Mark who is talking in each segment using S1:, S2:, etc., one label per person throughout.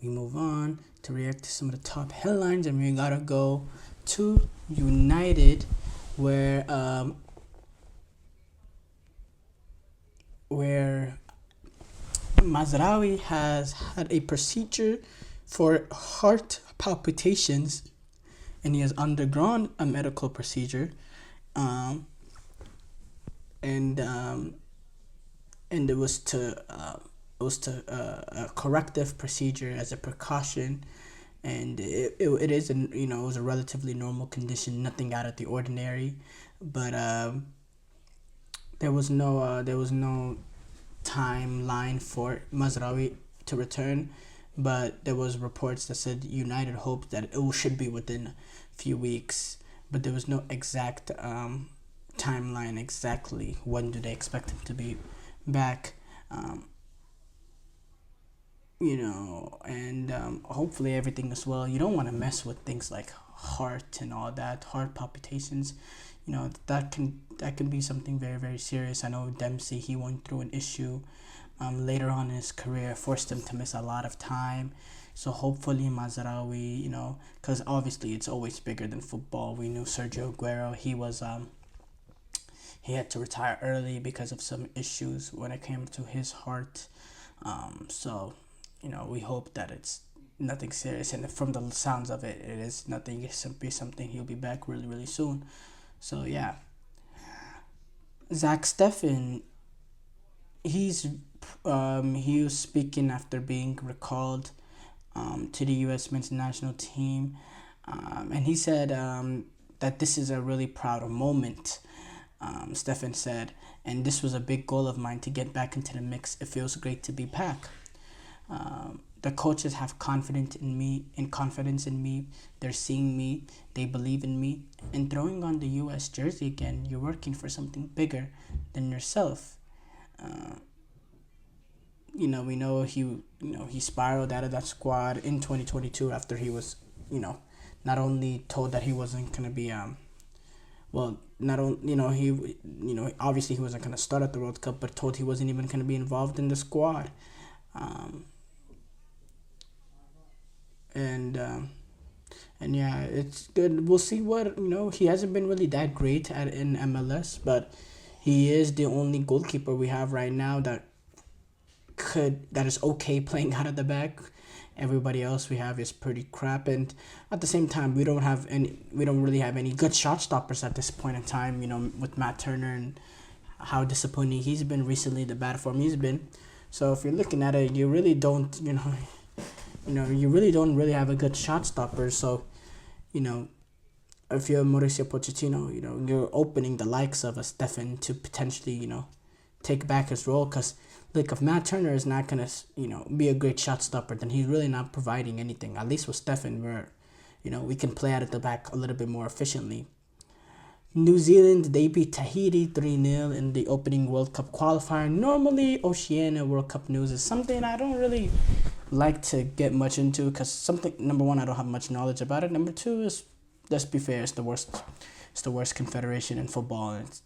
S1: we move on to react to some of the top headlines, and we gotta go to United, where where Mazraoui has had a procedure for heart palpitations, and he has undergone a medical procedure, um, and it was to a corrective procedure as a precaution, and it is it was a relatively normal condition, nothing out of the ordinary, but there was no timeline for Mazraoui to return, but there was reports that said United hoped that it should be within a few weeks, but there was no exact timeline exactly when do they expect him to be back. Um, and hopefully everything is well. You don't want to mess with things like heart and all that, heart palpitations. That can be something very, very serious. I know Dempsey, he went through an issue later on in his career, forced him to miss a lot of time. So hopefully Mazraoui, because obviously it's always bigger than football. We knew Sergio Aguero, he had to retire early because of some issues when it came to his heart. So we hope that it's nothing serious, and from the sounds of it, it is nothing. It's simply something he'll be back really, really soon. So yeah, Zach Steffen, he's he was speaking after being recalled to the U.S. men's national team, and he said that this is a really proud moment. Stefan said, and this was a big goal of mine to get back into the mix. It feels great to be back. The coaches have confidence in me. They're seeing me. They believe in me. And throwing on the U.S. jersey again, you're working for something bigger than yourself. We know he spiraled out of that squad in 2022 after he was, not only told that he wasn't gonna be not only obviously he wasn't gonna start at the World Cup, but told he wasn't even gonna be involved in the squad. Um, and and yeah, it's good. We'll see what he hasn't been really that great in MLS, but he is the only goalkeeper we have right now that is okay playing out of the back. Everybody else we have is pretty crap, and at the same time, we don't really have any good shot stoppers at this point in time. With Matt Turner and how disappointing he's been recently, the bad form he's been. So if you're looking at it, you really don't, you really don't really have a good shot stopper. So, if you're Mauricio Pochettino, you're opening the likes of a Stefan to potentially, take back his role. Because, look, if Matt Turner is not going to, be a great shot stopper, then he's really not providing anything. At least with Stefan, where, we can play out at the back a little bit more efficiently. New Zealand, they beat Tahiti 3-0 in the opening World Cup qualifier. Normally, Oceania World Cup news is something I don't really like to get much into because number one, I don't have much knowledge about it. Number two is, let's be fair, it's the worst confederation in football, and it's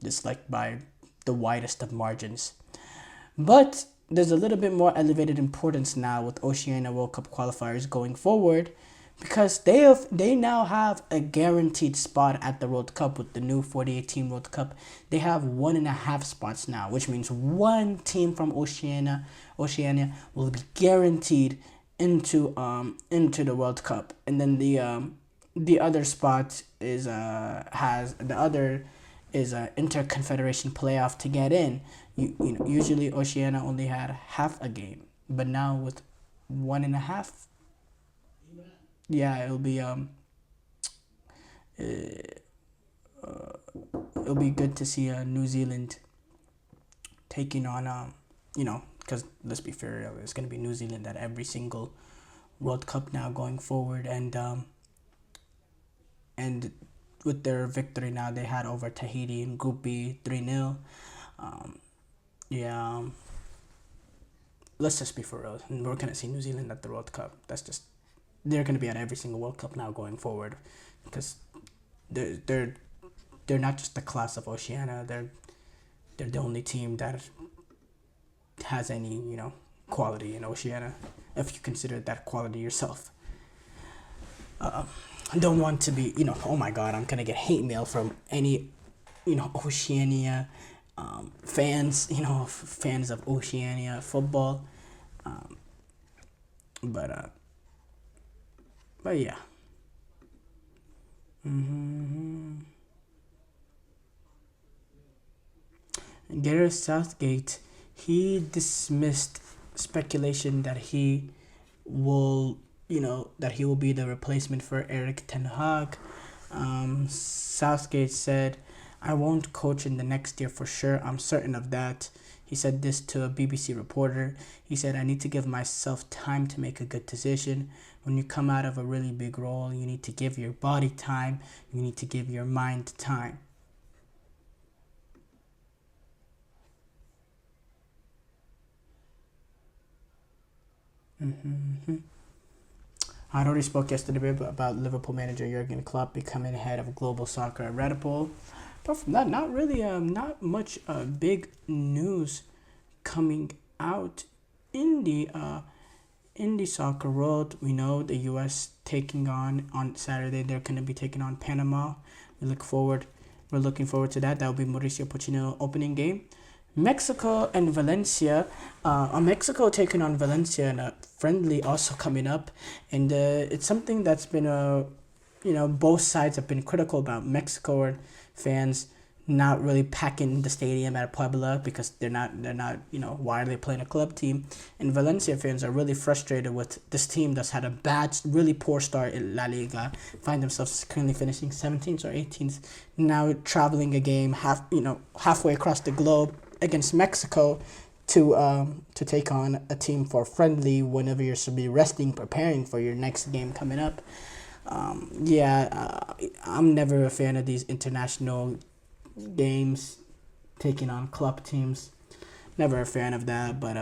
S1: disliked by the widest of margins. But there's a little bit more elevated importance now with Oceania World Cup qualifiers going forward, because they now have a guaranteed spot at the World Cup with the new 48-team World Cup. They have 1.5 spots now, which means one team from Oceania will be guaranteed into the World Cup, and then the other spot is a interconfederation playoff to get in. Usually Oceania only had half a game, but now with 1.5. Yeah, it'll be it'll be good to see New Zealand taking on because let's be fair, it's gonna be New Zealand at every single World Cup now going forward, and with their victory now, they had over Tahiti in Group B 3-0. Yeah, let's just be for real. We're gonna see New Zealand at the World Cup. They're gonna be at every single World Cup now going forward, because they're not just the class of Oceania. They're the only team that has any quality in Oceania, if you consider that quality yourself. I don't want to be, oh my God, I'm gonna get hate mail from any, Oceania fans, fans of Oceania football. Um, but uh, but yeah. hmm Gareth Southgate, he dismissed speculation that he will be the replacement for Eric Ten Hag. Southgate said, "I won't coach in the next year for sure. I'm certain of that." He said this to a BBC reporter. He said, "I need to give myself time to make a good decision. When you come out of a really big role, you need to give your body time. You need to give your mind time." hmm I already spoke yesterday about Liverpool manager Jurgen Klopp becoming head of global soccer at Red Bull. Apart from that, not really, not much big news coming out in the soccer world. We know the U.S. taking on Saturday. They're going to be taking on Panama. We look forward. We're looking forward to that. That will be Mauricio Pochettino opening game. Mexico and Valencia. Mexico taking on Valencia in a friendly also coming up, and it's something that's been both sides have been critical about Mexico fans not really packing the stadium at Puebla because they're not why are they playing a club team, and Valencia fans are really frustrated with this team that's had a really poor start in La Liga, find themselves currently finishing 17th or 18th, now traveling a game halfway across the globe against Mexico to take on a team for friendly whenever you're supposed to be resting, preparing for your next game coming up. I'm never a fan of these international games taking on club teams. Never a fan of that, but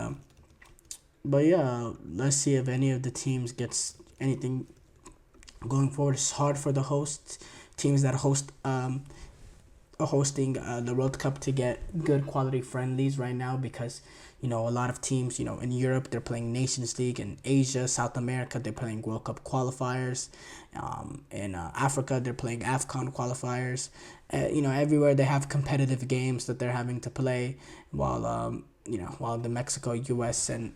S1: yeah, let's see if any of the teams gets anything going forward. It's hard for the hosts, teams that hosting the World Cup to get good quality friendlies right now because a lot of teams in Europe they're playing Nations League, in Asia, South America they're playing World Cup qualifiers, in Africa they're playing AFCON qualifiers. Everywhere they have competitive games that they're having to play while the Mexico, US, and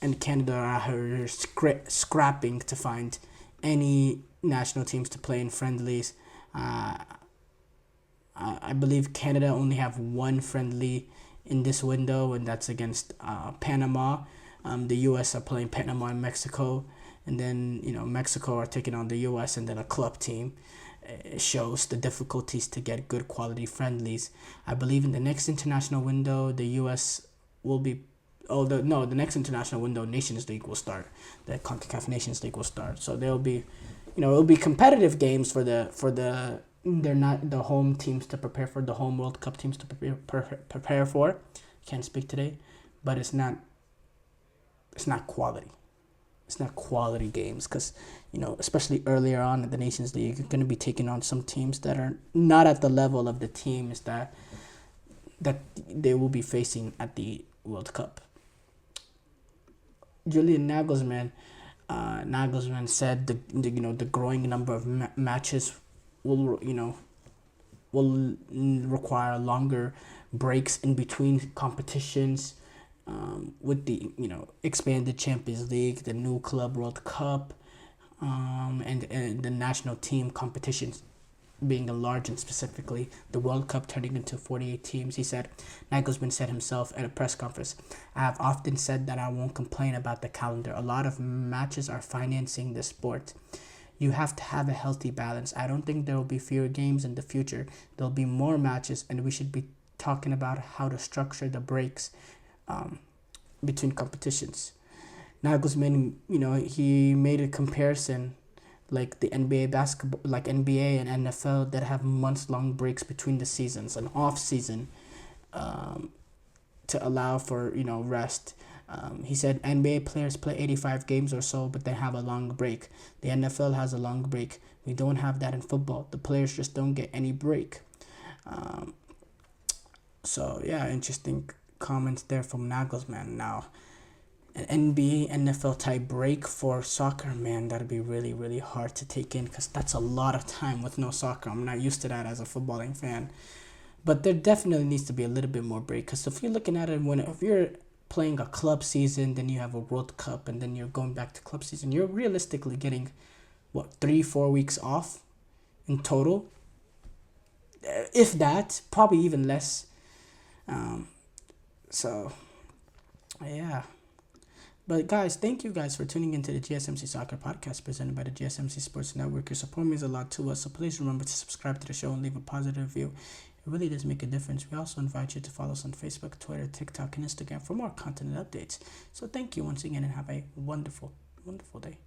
S1: and Canada are scrapping to find any national teams to play in friendlies. I believe Canada only have one friendly in this window, and that's against Panama. The U.S. are playing Panama and Mexico, and then Mexico are taking on the U.S. and then a club team. It shows the difficulties to get good quality friendlies. I believe in the next international window, the U.S. will be. The next international window, Nations League will start. The CONCACAF Nations League will start. So there'll be, it'll be competitive games for they're not the home teams to prepare for, the home World Cup teams to prepare for. Can't speak today, but it's not quality. It's not quality games because, especially earlier on in the Nations League, you're going to be taking on some teams that are not at the level of the teams that they will be facing at the World Cup. Julian Nagelsmann said the growing number of matches will require longer breaks in between competitions, with the expanded Champions League, the new Club World Cup, and the national team competitions being enlarged, and specifically the World Cup turning into 48 teams. Nagelsmann said himself at a press conference, "I have often said that I won't complain about the calendar. A lot of matches are financing the sport. You have to have a healthy balance. I don't think there will be fewer games in the future. There'll be more matches, and we should be talking about how to structure the breaks between competitions." Nagelsmann, he made a comparison like the NBA basketball, like NBA and NFL that have months-long breaks between the seasons, an off-season, to allow for rest. He said NBA players play 85 games or so, but they have a long break. The NFL has a long break. We don't have that in football. The players just don't get any break. So yeah, interesting comments there from Nagelsmann. Now, an NBA, NFL type break for soccer, man, that'd be really, really hard to take in because that's a lot of time with no soccer. I'm not used to that as a footballing fan. But there definitely needs to be a little bit more break because if you're looking at it, if you're playing a club season, then you have a World Cup, and then you're going back to club season, you're realistically getting, 3-4 weeks off in total? If that, probably even less. So, yeah. But guys, thank you guys for tuning into the GSMC Soccer Podcast presented by the GSMC Sports Network. Your support means a lot to us, so please remember to subscribe to the show and leave a positive review. It really does make a difference. We also invite you to follow us on Facebook, Twitter, TikTok, and Instagram for more content and updates. So thank you once again and have a wonderful, wonderful day.